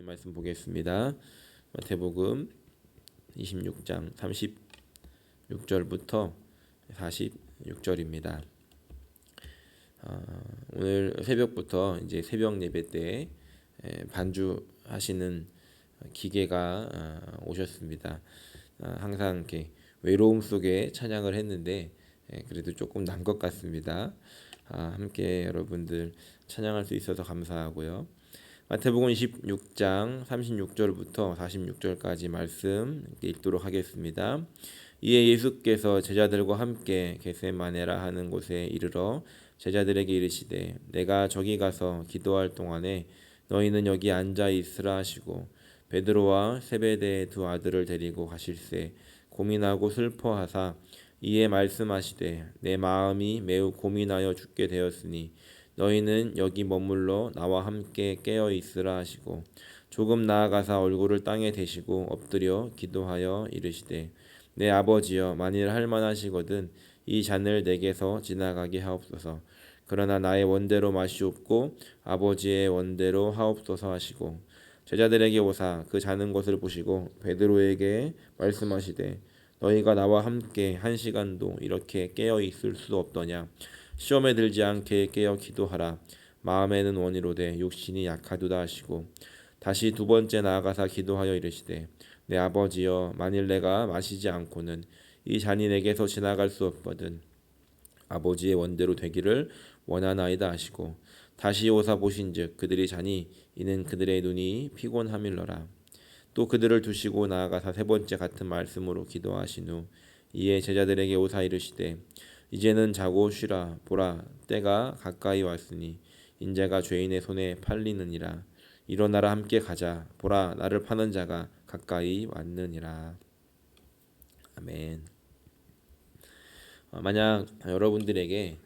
하나님 말씀 보겠습니다. 마태복음 26장 36절부터 46절입니다. 오늘 새벽부터 이제 새벽 예배 때 반주하시는 기계가 오셨습니다. 항상 이렇게 외로움 속에 찬양을 했는데 그래도 조금 난 것 같습니다. 함께 여러분들 찬양할 수 있어서 감사하고요. 마태복음 26장 36절부터 46절까지 말씀 읽도록 하겠습니다. 이에 예수께서 제자들과 함께 겟세마네라 하는 곳에 이르러 제자들에게 이르시되 내가 저기 가서 기도할 동안에 너희는 여기 앉아 있으라 하시고 베드로와 세베대의 두 아들을 데리고 가실새 고민하고 슬퍼하사 이에 말씀하시되 내 마음이 매우 고민하여 죽게 되었으니 너희는 여기 머물러 나와 함께 깨어 있으라 하시고 조금 나아가사 얼굴을 땅에 대시고 엎드려 기도하여 이르시되 내 아버지여 만일 할만하시거든 이 잔을 내게서 지나가게 하옵소서. 그러나 나의 원대로 마시옵고 아버지의 원대로 하옵소서 하시고 제자들에게 오사 그 자는 것을 보시고 베드로에게 말씀하시되 너희가 나와 함께 1시간도 이렇게 깨어 있을 수 없더냐. 시험에 들지 않게 깨어 기도하라. 마음에는 원이로되 육신이 약하도다 하시고 다시 두 번째 나아가사 기도하여 이르시되 내 아버지여 만일 내가 마시지 않고는 이 잔이 내게서 지나갈 수 없거든 아버지의 원대로 되기를 원하나이다 하시고 다시 오사 보신즉 그들이 자니 이는 그들의 눈이 피곤함일러라. 또 그들을 두시고 나아가사 세 번째 같은 말씀으로 기도하신 후 이에 제자들에게 오사 이르시되 이제는 자고 쉬라. 보라 때가 가까이 왔으니 인자가 죄인의 손에 팔리느니라. 일어나라 함께 가자. 보라 나를 파는 자가 가까이 왔느니라. 아멘. 만약 여러분들에게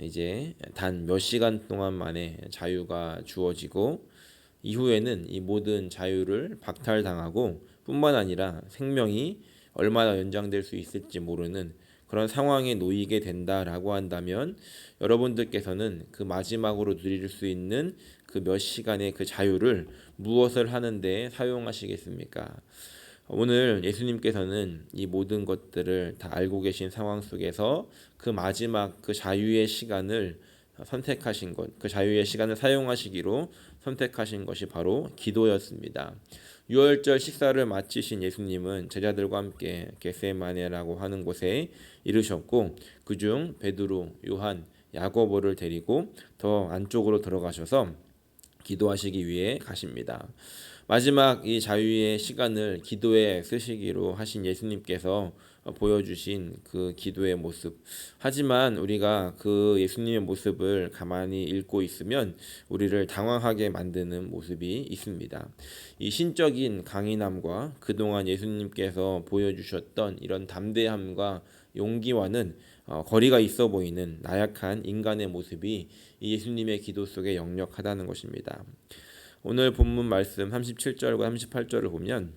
이제 단 몇 시간 동안 만에 자유가 주어지고 이후에는 이 모든 자유를 박탈당하고 뿐만 아니라 생명이 얼마나 연장될 수 있을지 모르는 그런 상황에 놓이게 된다라고 한다면 여러분들께서는 그 마지막으로 누릴 수 있는 그 몇 시간의 그 자유를 무엇을 하는데 사용하시겠습니까? 오늘 예수님께서는 이 모든 것들을 다 알고 계신 상황 속에서 그 마지막 그 자유의 시간을 선택하신 것, 그 자유의 시간을 사용하시기로 선택하신 것이 바로 기도였습니다. 유월절 식사를 마치신 예수님은 제자들과 함께 겟세마네라고 하는 곳에 이르셨고 그중 베드로, 요한, 야고보를 데리고 더 안쪽으로 들어가셔서 기도하시기 위해 가십니다. 마지막 이 자유의 시간을 기도에 쓰시기로 하신 예수님께서 보여주신 그 기도의 모습. 하지만 우리가 그 예수님의 모습을 가만히 읽고 있으면 우리를 당황하게 만드는 모습이 있습니다. 이 신적인 강인함과 그동안 예수님께서 보여주셨던 이런 담대함과 용기와는 거리가 있어 보이는 나약한 인간의 모습이 이 예수님의 기도 속에 역력하다는 것입니다. 오늘 본문 말씀 37절과 38절을 보면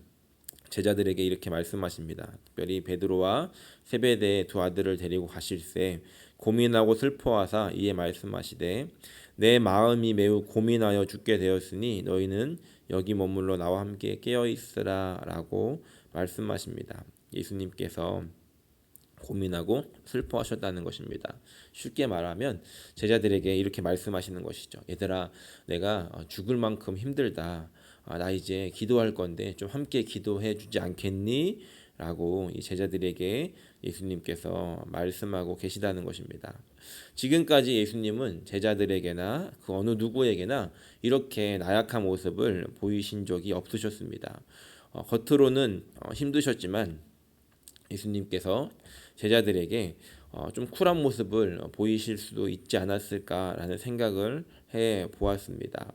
제자들에게 이렇게 말씀하십니다. 특별히 베드로와 세베대의 두 아들을 데리고 가실새 고민하고 슬퍼하사 이에 말씀하시되 내 마음이 매우 고민하여 죽게 되었으니 너희는 여기 머물러 나와 함께 깨어 있으라 라고 말씀하십니다. 예수님께서 고민하고 슬퍼하셨다는 것입니다. 쉽게 말하면 제자들에게 이렇게 말씀하시는 것이죠. 얘들아, 내가 죽을 만큼 힘들다. 나 이제 기도할 건데 좀 함께 기도해 주지 않겠니? 라고 이 제자들에게 예수님께서 말씀하고 계시다는 것입니다. 지금까지 예수님은 제자들에게나 그 어느 누구에게나 이렇게 나약한 모습을 보이신 적이 없으셨습니다. 겉으로는 힘드셨지만 예수님께서 제자들에게 좀 쿨한 모습을 보이실 수도 있지 않았을까라는 생각을 해 보았습니다.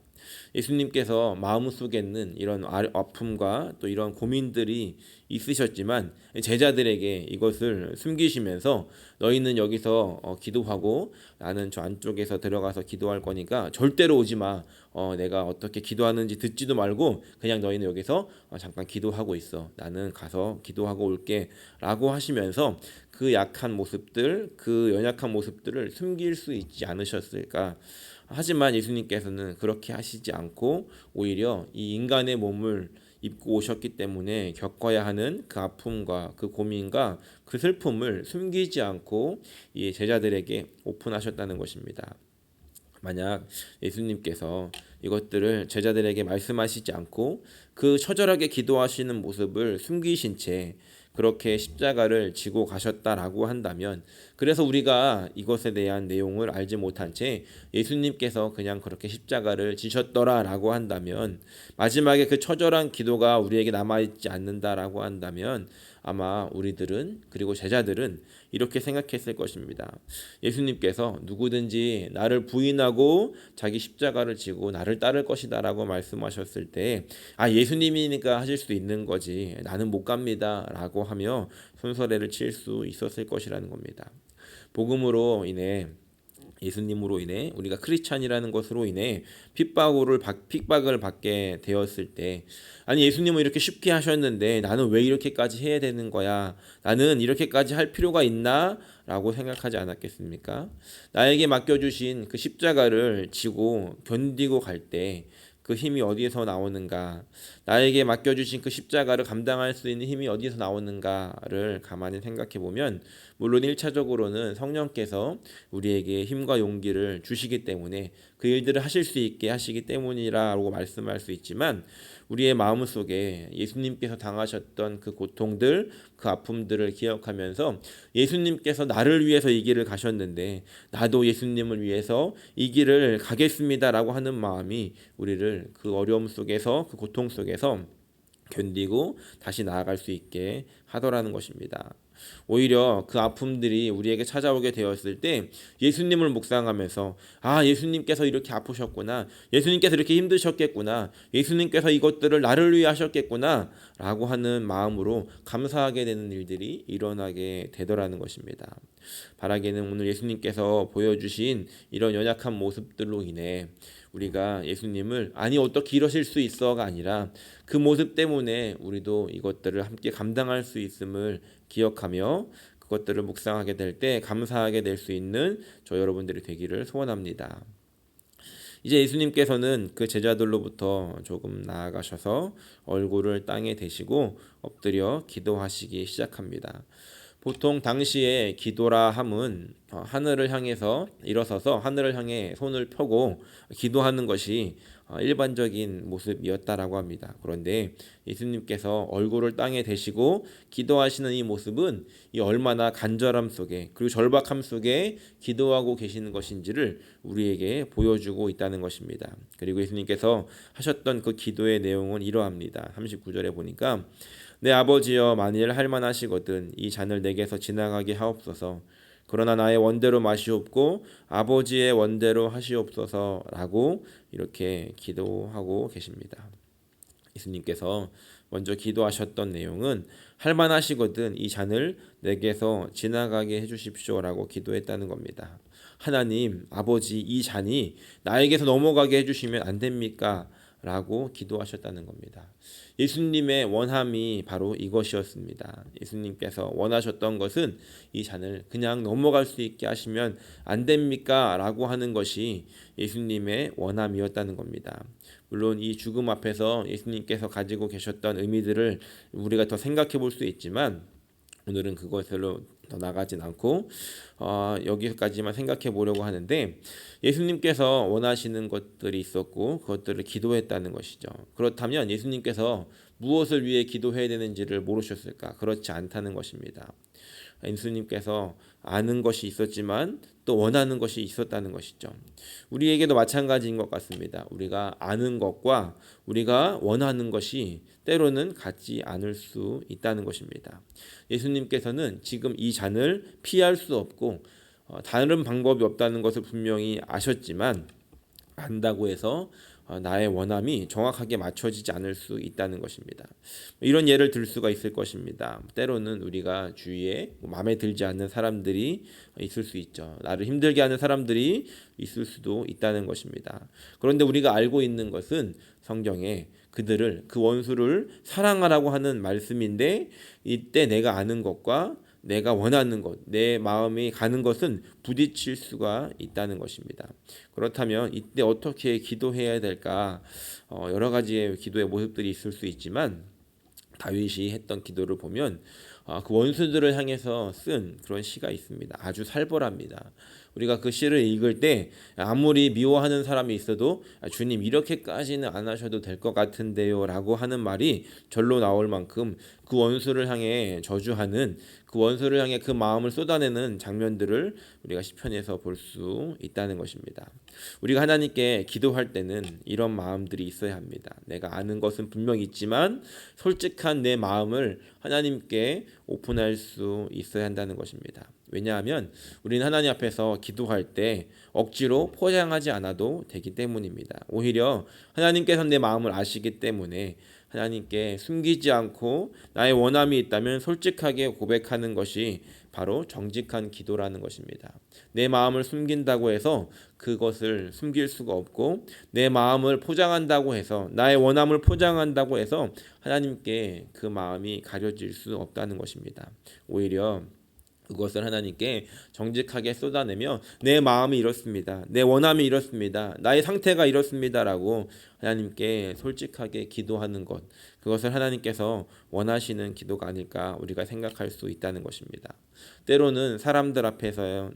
예수님께서 마음속에는 이런 아픔과 또 이런 고민들이 있으셨지만 제자들에게 이것을 숨기시면서 너희는 여기서 기도하고 나는 저 안쪽에서 들어가서 기도할 거니까 절대로 오지 마. 내가 어떻게 기도하는지 듣지도 말고 그냥 너희는 여기서 잠깐 기도하고 있어. 나는 가서 기도하고 올게 라고 하시면서 그 약한 모습들, 그 연약한 모습들을 숨길 수 있지 않으셨을까. 하지만 예수님께서는 그렇게 하시지 않고 오히려 이 인간의 몸을 입고 오셨기 때문에 겪어야 하는 그 아픔과 그 고민과 그 슬픔을 숨기지 않고 이 제자들에게 오픈하셨다는 것입니다. 만약 예수님께서 이것들을 제자들에게 말씀하시지 않고 그 처절하게 기도하시는 모습을 숨기신 채 그렇게 십자가를 지고 가셨다라고 한다면, 그래서 우리가 이것에 대한 내용을 알지 못한 채 예수님께서 그냥 그렇게 십자가를 지셨더라라고 한다면, 마지막에 그 처절한 기도가 우리에게 남아있지 않는다라고 한다면 아마 우리들은, 그리고 제자들은 이렇게 생각했을 것입니다. 예수님께서 누구든지 나를 부인하고 자기 십자가를 지고 나를 따를 것이다 라고 말씀하셨을 때, 예수님이니까 하실 수 있는 거지 나는 못 갑니다 라고 하며 손서래를 칠 수 있었을 것이라는 겁니다. 복음으로 인해, 예수님으로 인해 우리가 크리스찬이라는 것으로 인해 핍박을 받게 되었을 때, 아니 예수님은 이렇게 쉽게 하셨는데 나는 왜 이렇게까지 해야 되는 거야? 나는 이렇게까지 할 필요가 있나? 라고 생각하지 않았겠습니까? 나에게 맡겨주신 그 십자가를 지고 견디고 갈 때 그 힘이 어디에서 나오는가? 나에게 맡겨주신 그 십자가를 감당할 수 있는 힘이 어디에서 나오는가를 가만히 생각해 보면, 물론 1차적으로는 성령께서 우리에게 힘과 용기를 주시기 때문에 그 일들을 하실 수 있게 하시기 때문이라고 말씀할 수 있지만, 우리의 마음속에 예수님께서 당하셨던 그 고통들, 그 아픔들을 기억하면서 예수님께서 나를 위해서 이 길을 가셨는데 나도 예수님을 위해서 이 길을 가겠습니다라고 하는 마음이 우리를 그 어려움 속에서, 그 고통 속에서 견디고 다시 나아갈 수 있게 하더라는 것입니다. 오히려 그 아픔들이 우리에게 찾아오게 되었을 때 예수님을 묵상하면서, 예수님께서 이렇게 아프셨구나, 예수님께서 이렇게 힘드셨겠구나, 예수님께서 이것들을 나를 위해 하셨겠구나 라고 하는 마음으로 감사하게 되는 일들이 일어나게 되더라는 것입니다. 바라기는 오늘 예수님께서 보여주신 이런 연약한 모습들로 인해 우리가 예수님을 어떻게 이러실 수 있어가 아니라 그 모습 때문에 우리도 이것들을 함께 감당할 수 있음을 기억하며 그것들을 묵상하게 될 때 감사하게 될 수 있는 저 여러분들이 되기를 소원합니다. 이제 예수님께서는 그 제자들로부터 조금 나아가셔서 얼굴을 땅에 대시고 엎드려 기도하시기 시작합니다. 보통 당시에 기도라 함은 하늘을 향해서 일어서서 하늘을 향해 손을 펴고 기도하는 것이 일반적인 모습이었다라고 합니다. 그런데 예수님께서 얼굴을 땅에 대시고 기도하시는 이 모습은 이 얼마나 간절함 속에, 그리고 절박함 속에 기도하고 계시는 것인지를 우리에게 보여주고 있다는 것입니다. 그리고 예수님께서 하셨던 그 기도의 내용은 이러합니다. 39절에 보니까, 내 아버지여, 만일 할만하시거든 이 잔을 내게서 지나가게 하옵소서. 그러나 나의 원대로 마시옵고 아버지의 원대로 하시옵소서라고 이렇게 기도하고 계십니다. 예수님께서 먼저 기도하셨던 내용은 할만하시거든 이 잔을 내게서 지나가게 해주십시오라고 기도했다는 겁니다. 하나님 아버지, 이 잔이 나에게서 넘어가게 해주시면 안 됩니까? 라고 기도하셨다는 겁니다. 예수님의 원함이 바로 이것이었습니다. 예수님께서 원하셨던 것은 이 잔을 그냥 넘어갈 수 있게 하시면 안 됩니까? 라고 하는 것이 예수님의 원함이었다는 겁니다. 물론 이 죽음 앞에서 예수님께서 가지고 계셨던 의미들을 우리가 더 생각해 볼 수 있지만 오늘은 그것으로 더 나가진 않고 여기까지만 생각해 보려고 하는데, 예수님께서 원하시는 것들이 있었고 그것들을 기도했다는 것이죠. 그렇다면 예수님께서 무엇을 위해 기도해야 되는지를 모르셨을까? 그렇지 않다는 것입니다. 예수님께서 아는 것이 있었지만 또 원하는 것이 있었다는 것이죠. 우리에게도 마찬가지인 것 같습니다. 우리가 아는 것과 우리가 원하는 것이 때로는 같지 않을 수 있다는 것입니다. 예수님께서는 지금 이 잔을 피할 수 없고 다른 방법이 없다는 것을 분명히 아셨지만, 안다고 해서 나의 원함이 정확하게 맞춰지지 않을 수 있다는 것입니다. 이런 예를 들 수가 있을 것입니다. 때로는 우리가 주위에 마음에 들지 않는 사람들이 있을 수 있죠. 나를 힘들게 하는 사람들이 있을 수도 있다는 것입니다. 그런데 우리가 알고 있는 것은 성경에 그 원수를 사랑하라고 하는 말씀인데, 이때 내가 아는 것과 내가 원하는 것, 내 마음이 가는 것은 부딪힐 수가 있다는 것입니다. 그렇다면 이때 어떻게 기도해야 될까? 여러 가지의 기도의 모습들이 있을 수 있지만 다윗이 했던 기도를 보면 그 원수들을 향해서 쓴 그런 시가 있습니다. 아주 살벌합니다. 우리가 그 시를 읽을 때 아무리 미워하는 사람이 있어도 주님 이렇게까지는 안 하셔도 될 것 같은데요 라고 하는 말이 절로 나올 만큼 그 원수를 향해 저주하는, 그 원수를 향해 그 마음을 쏟아내는 장면들을 우리가 시편에서 볼 수 있다는 것입니다. 우리가 하나님께 기도할 때는 이런 마음들이 있어야 합니다. 내가 아는 것은 분명히 있지만 솔직한 내 마음을 하나님께 오픈할 수 있어야 한다는 것입니다. 왜냐하면 우리는 하나님 앞에서 기도할 때 억지로 포장하지 않아도 되기 때문입니다. 오히려 하나님께서 내 마음을 아시기 때문에 하나님께 숨기지 않고 나의 원함이 있다면 솔직하게 고백하는 것이 바로 정직한 기도라는 것입니다. 내 마음을 숨긴다고 해서 그것을 숨길 수가 없고, 내 마음을 포장한다고 해서, 나의 원함을 포장한다고 해서 하나님께 그 마음이 가려질 수 없다는 것입니다. 오히려 그것을 하나님께 정직하게 쏟아내며 내 마음이 이렇습니다, 내 원함이 이렇습니다, 나의 상태가 이렇습니다라고 하나님께 솔직하게 기도하는 것, 그것을 하나님께서 원하시는 기도가 아닐까 우리가 생각할 수 있다는 것입니다. 때로는 사람들 앞에서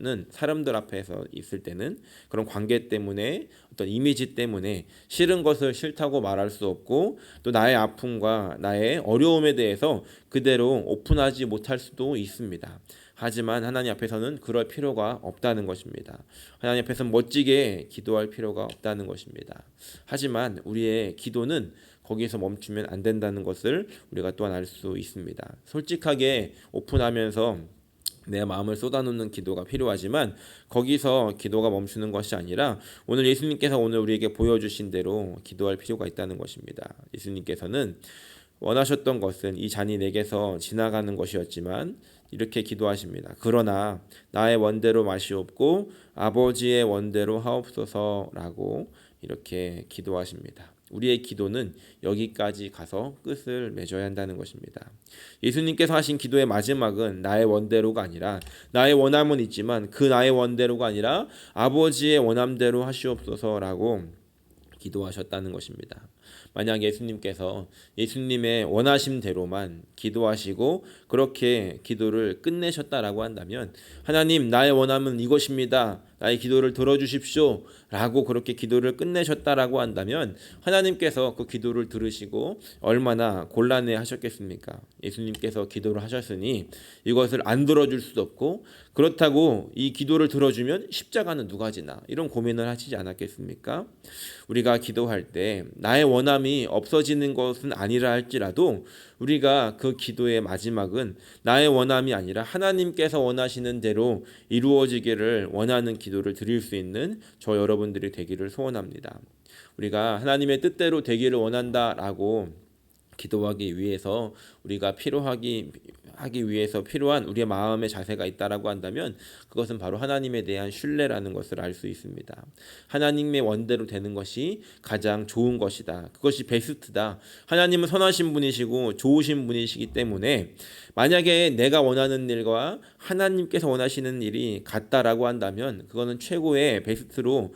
있을 때는 그런 관계 때문에, 어떤 이미지 때문에 싫은 것을 싫다고 말할 수 없고, 또 나의 아픔과 나의 어려움에 대해서 그대로 오픈하지 못할 수도 있습니다. 하지만 하나님 앞에서는 그럴 필요가 없다는 것입니다. 하나님 앞에서는 멋지게 기도할 필요가 없다는 것입니다. 하지만 우리의 기도는 거기서 멈추면 안 된다는 것을 우리가 또한 알 수 있습니다. 솔직하게 오픈하면서 내 마음을 쏟아놓는 기도가 필요하지만 거기서 기도가 멈추는 것이 아니라 오늘 예수님께서 오늘 우리에게 보여주신 대로 기도할 필요가 있다는 것입니다. 예수님께서는 원하셨던 것은 이 잔이 내게서 지나가는 것이었지만 이렇게 기도하십니다. 그러나 나의 원대로 마시옵고 아버지의 원대로 하옵소서라고 이렇게 기도하십니다. 우리의 기도는 여기까지 가서 끝을 맺어야 한다는 것입니다. 예수님께서 하신 기도의 마지막은 나의 원대로가 아니라, 나의 원함은 있지만 그 나의 원대로가 아니라 아버지의 원함대로 하시옵소서라고 기도하셨다는 것입니다. 만약 예수님께서 예수님의 원하심대로만 기도하시고 그렇게 기도를 끝내셨다라고 한다면, 하나님 나의 원함은 이것입니다, 나의 기도를 들어주십시오 라고 그렇게 기도를 끝내셨다라고 한다면 하나님께서 그 기도를 들으시고 얼마나 곤란해 하셨겠습니까? 예수님께서 기도를 하셨으니 이것을 안 들어줄 수도 없고, 그렇다고 이 기도를 들어주면 십자가는 누가 지나, 이런 고민을 하시지 않았겠습니까? 우리가 기도할 때 나의 원함이 없어지는 것은 아니라 할지라도 우리가 그 기도의 마지막은 나의 원함이 아니라 하나님께서 원하시는 대로 이루어지기를 원하는 기도를 드릴 수 있는 저 여러분들이 되기를 소원합니다. 우리가 하나님의 뜻대로 되기를 원한다라고 기도하기 위해서 우리가 하기 위해서 필요한 우리의 마음의 자세가 있다라고 한다면 그것은 바로 하나님에 대한 신뢰라는 것을 알 수 있습니다. 하나님의 원대로 되는 것이 가장 좋은 것이다, 그것이 베스트다. 하나님은 선하신 분이시고 좋으신 분이시기 때문에 만약에 내가 원하는 일과 하나님께서 원하시는 일이 같다라고 한다면 그거는 최고의 베스트로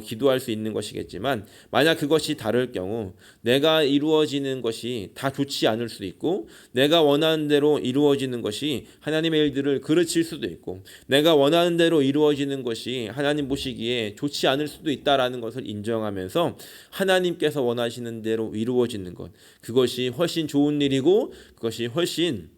기도할 수 있는 것이겠지만, 만약 그것이 다를 경우 내가 이루어지는 것이 다 좋지 않을 수도 있고, 내가 원하는 대로 이루어지는 것이 하나님의 일들을 그르칠 수도 있고, 내가 원하는 대로 이루어지는 것이 하나님 보시기에 좋지 않을 수도 있다라는 것을 인정하면서 하나님께서 원하시는 대로 이루어지는 것, 그것이 훨씬 좋은 일이고 그것이 훨씬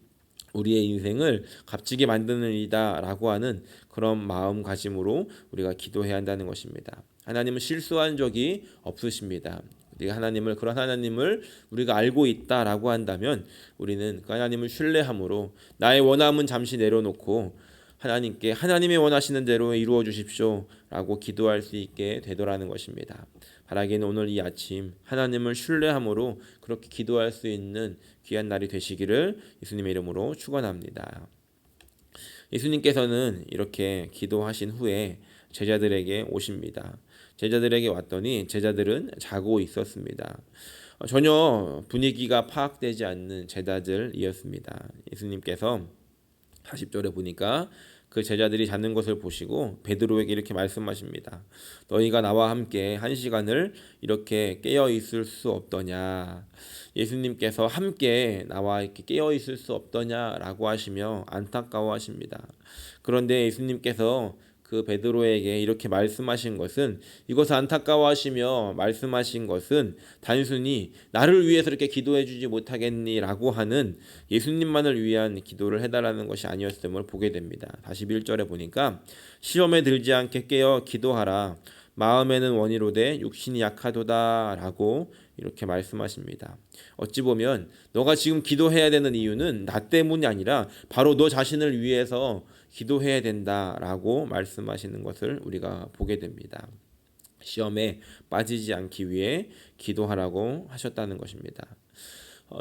우리의 인생을 값지게 만드는 일이다라고 하는 그런 마음가짐으로 우리가 기도해야 한다는 것입니다. 하나님은 실수한 적이 없으십니다. 우리가 그런 하나님을 우리가 알고 있다라고 한다면 우리는 그 하나님을 신뢰함으로 나의 원함은 잠시 내려놓고 하나님께 하나님의 원하시는 대로 이루어 주십시오 라고 기도할 수 있게 되더라는 것입니다. 바라기는 오늘 이 아침 하나님을 신뢰함으로 그렇게 기도할 수 있는 귀한 날이 되시기를 예수님의 이름으로 축원합니다. 예수님께서는 이렇게 기도하신 후에 제자들에게 오십니다. 제자들에게 왔더니 제자들은 자고 있었습니다. 전혀 분위기가 파악되지 않는 제자들이었습니다. 예수님께서 40절에 보니까 그 제자들이 자는 것을 보시고 베드로에게 이렇게 말씀하십니다. 너희가 나와 함께 1시간을 이렇게 깨어 있을 수 없더냐. 예수님께서 함께 나와 이렇게 깨어 있을 수 없더냐라고 하시며 안타까워하십니다. 그런데 예수님께서 그 베드로에게 이렇게 말씀하신 것은, 이것을 안타까워하시며 말씀하신 것은 단순히 나를 위해서 이렇게 기도해 주지 못하겠니라고 하는 예수님만을 위한 기도를 해달라는 것이 아니었음을 보게 됩니다. 41절에 보니까 시험에 들지 않게 깨어 기도하라. 마음에는 원이로되 육신이 약하도다 라고 이렇게 말씀하십니다. 어찌 보면 너가 지금 기도해야 되는 이유는 나 때문이 아니라 바로 너 자신을 위해서 기도해야 된다라고 말씀하시는 것을 우리가 보게 됩니다. 시험에 빠지지 않기 위해 기도하라고 하셨다는 것입니다.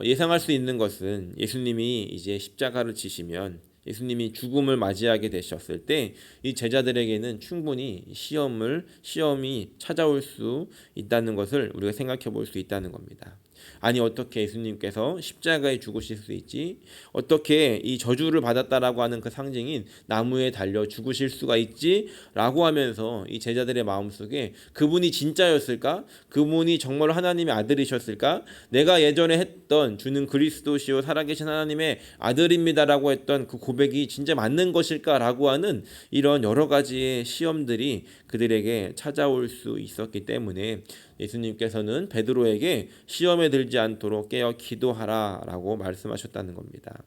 예상할 수 있는 것은 예수님이 이제 십자가를 지시면, 예수님이 죽음을 맞이하게 되셨을 때 이 제자들에게는 충분히 시험이 찾아올 수 있다는 것을 우리가 생각해 볼 수 있다는 겁니다. 아니 어떻게 예수님께서 십자가에 죽으실 수 있지? 어떻게 이 저주를 받았다라고 하는 그 상징인 나무에 달려 죽으실 수가 있지? 라고 하면서 이 제자들의 마음속에 그분이 진짜였을까? 그분이 정말 하나님의 아들이셨을까? 내가 예전에 했던 주는 그리스도시요 살아계신 하나님의 아들입니다라고 했던 그 고백이 진짜 맞는 것일까라고 하는 이런 여러 가지의 시험들이 그들에게 찾아올 수 있었기 때문에 예수님께서는 베드로에게 시험에 들지 않도록 깨어 기도하라라고 말씀하셨다는 겁니다.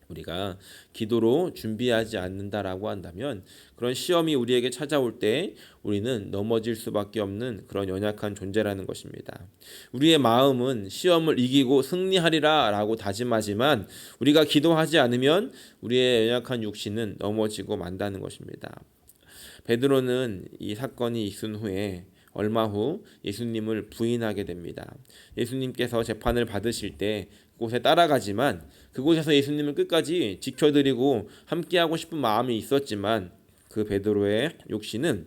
우리가 기도로 준비하지 않는다라고 한다면 그런 시험이 우리에게 찾아올 때 우리는 넘어질 수밖에 없는 그런 연약한 존재라는 것입니다. 우리의 마음은 시험을 이기고 승리하리라라고 다짐하지만 우리가 기도하지 않으면 우리의 연약한 육신은 넘어지고 만다는 것입니다. 베드로는 이 사건이 있은 후에 얼마 후 예수님을 부인하게 됩니다. 예수님께서 재판을 받으실 때 그곳에 따라가지만 그곳에서 예수님을 끝까지 지켜드리고 함께하고 싶은 마음이 있었지만 그 베드로의 욕심은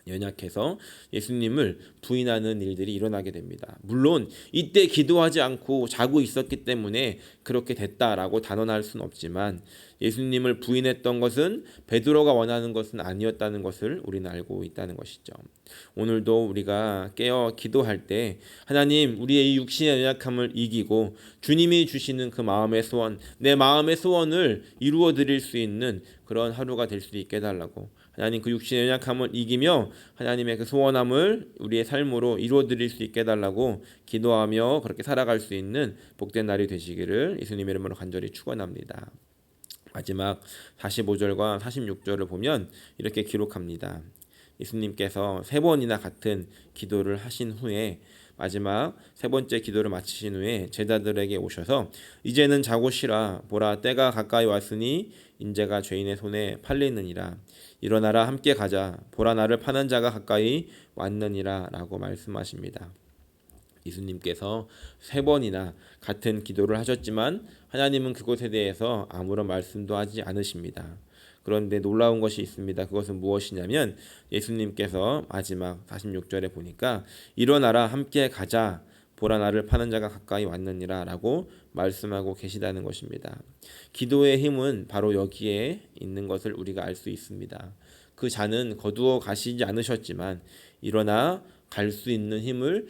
연약해서 예수님을 부인하는 일들이 일어나게 됩니다. 물론 이때 기도하지 않고 자고 있었기 때문에 그렇게 됐다라고 단언할 수는 없지만 예수님을 부인했던 것은 베드로가 원하는 것은 아니었다는 것을 우리는 알고 있다는 것이죠. 오늘도 우리가 깨어 기도할 때 하나님, 우리의 이 육신의 연약함을 이기고 주님이 주시는 그 마음의 소원, 내 마음의 소원을 이루어 드릴 수 있는 그런 하루가 될 수 있게 해달라고, 하나님 그 육신의 연약함을 이기며 하나님의 그 소원함을 우리의 삶으로 이루어 드릴 수 있게 해달라고 기도하며 그렇게 살아갈 수 있는 복된 날이 되시기를 예수님의 이름으로 간절히 축원합니다. 마지막 45절과 46절을 보면 이렇게 기록합니다. 예수님께서 3번이나 같은 기도를 하신 후에 마지막 3번째 기도를 마치신 후에 제자들에게 오셔서 이제는 자고 쉬라. 보라, 때가 가까이 왔으니 인자가 죄인의 손에 팔리느니라. 일어나라, 함께 가자. 보라, 나를 파는 자가 가까이 왔느니라 라고 말씀하십니다. 예수님께서 3번이나 같은 기도를 하셨지만 하나님은 그것에 대해서 아무런 말씀도 하지 않으십니다. 그런데 놀라운 것이 있습니다. 그것은 무엇이냐면 예수님께서 마지막 46절에 보니까 일어나라, 함께 가자. 보라, 나를 파는 자가 가까이 왔느니라 라고 말씀하고 계시다는 것입니다. 기도의 힘은 바로 여기에 있는 것을 우리가 알 수 있습니다. 그 자는 거두어 가시지 않으셨지만 일어나 갈 수 있는 힘을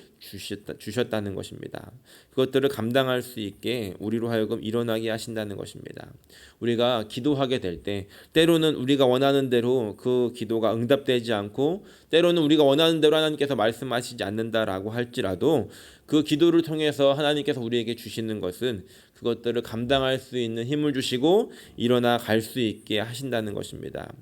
주셨다는 것입니다. 그것들을 감당할 수 있게 우리로 하여금 일어나게 하신다는 것입니다. 우리가 기도하게 될 때 때로는 우리가 원하는 대로 그 기도가 응답되지 않고 때로는 우리가 원하는 대로 하나님께서 말씀하시지 않는다라고 할지라도 그 기도를 통해서 하나님께서 우리에게 주시는 것은 그것들을 감당할 수 있는 힘을 주시고 일어나 갈 수 있게 하신다는 것입니다.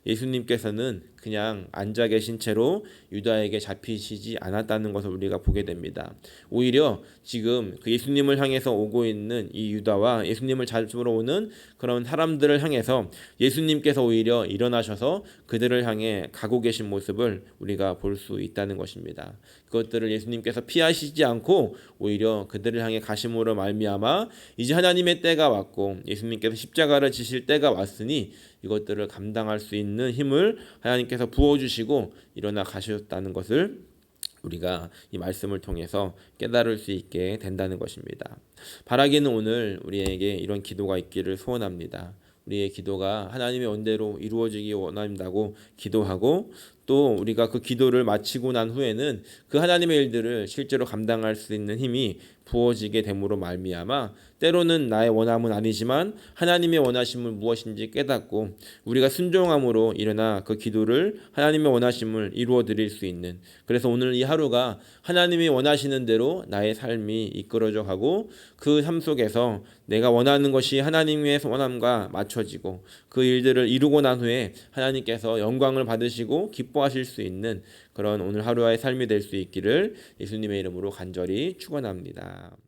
예수님께서는 그냥 앉아 계신 채로 유다에게 잡히시지 않았다는 것을 우리가 보게 됩니다. 오히려 지금 그 예수님을 향해서 오고 있는 이 유다와 예수님을 잡으러 오는 그런 사람들을 향해서 예수님께서 오히려 일어나셔서 그들을 향해 가고 계신 모습을 우리가 볼 수 있다는 것입니다. 그것들을 예수님께서 피하시지 않고 오히려 그들을 향해 가심으로 말미암아 이제 하나님의 때가 왔고 예수님께서 십자가를 지실 때가 왔으니 이것들을 감당할 수 있는 힘을 하나님께서 부어주시고 일어나 가셨다는 것을 우리가 이 말씀을 통해서 깨달을 수 있게 된다는 것입니다. 바라기는 오늘 우리에게 이런 기도가 있기를 소원합니다. 우리의 기도가 하나님의 원대로 이루어지기 원한다고 기도하고 또 우리가 그 기도를 마치고 난 후에는 그 하나님의 일들을 실제로 감당할 수 있는 힘이 부어지게 됨으로 말미암아 때로는 나의 원함은 아니지만 하나님의 원하심은 무엇인지 깨닫고 우리가 순종함으로 일어나 그 기도를 하나님의 원하심을 이루어 드릴 수 있는, 그래서 오늘 이 하루가 하나님이 원하시는 대로 나의 삶이 이끌어져 가고 그 삶 속에서 내가 원하는 것이 하나님의 원함과 맞춰지고 그 일들을 이루고 난 후에 하나님께서 영광을 받으시고 기뻐하실 수 있는 그런 오늘 하루의 삶이 될 수 있기를 예수님의 이름으로 간절히 축원합니다.